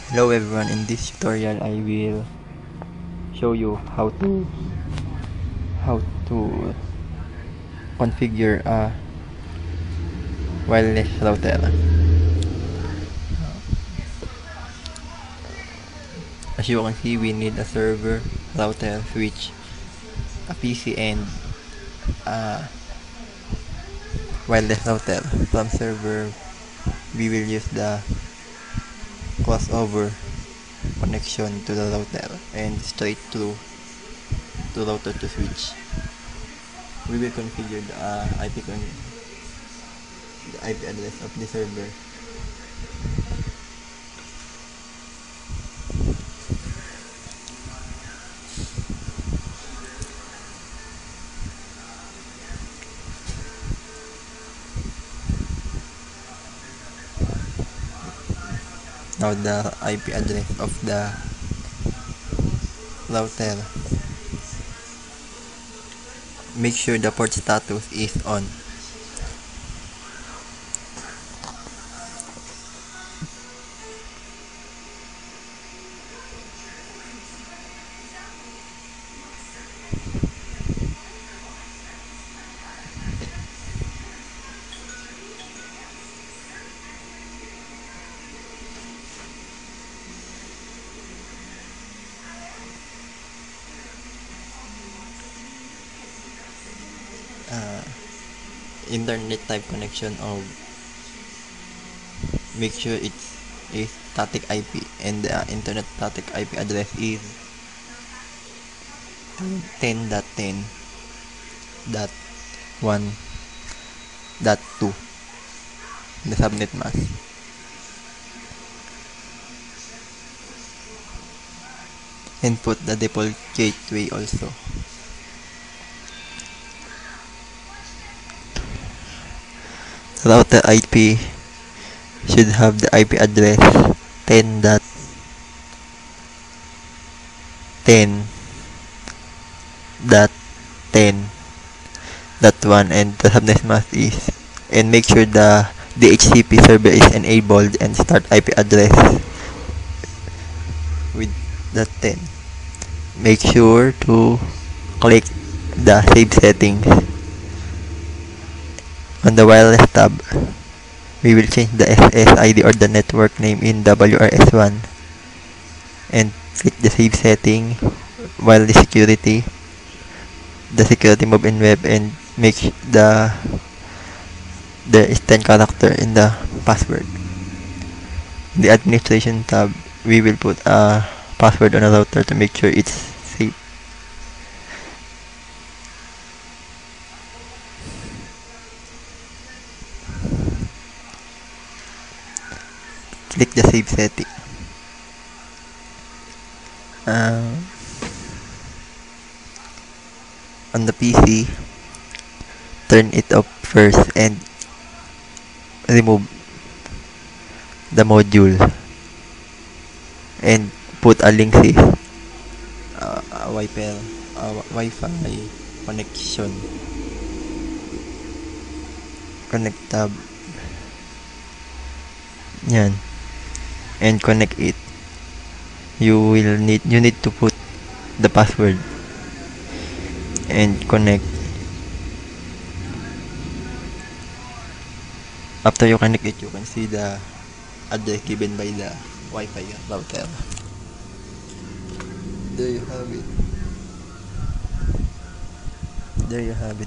Hello everyone, in this tutorial I will show you how to configure a wireless router. As you can see, we need a server, router, switch, a PC, and a wireless router. From server, we will use the crossover connection to the router and straight through to router to switch. We will configure the IP address of the server. Now the IP address of the router. Make sure the port status is on. Internet type connection, or make sure it's a static IP, and the internet static IP address is 10.10.1.2, the subnet mask. And put the default gateway also. Router IP should have the IP address 10.10.10.1, and the subnet mask is, and make sure the DHCP server is enabled and start IP address with the 10. Make sure to click the save settings. On the wireless tab, we will change the SSID or the network name in WRS1 and click the save setting. While the security mode in web, and make there is 10 character in the password. In the administration tab, we will put a password on a router to make sure it's safe. Click the save setting. On the PC, turn it off first and remove the module and put a link safe, a Wi-Fi connection. Connect tab. Yan. And connect it. You need to put the password and connect. After you connect it, you can see the address given by the Wi-Fi router. There you have it.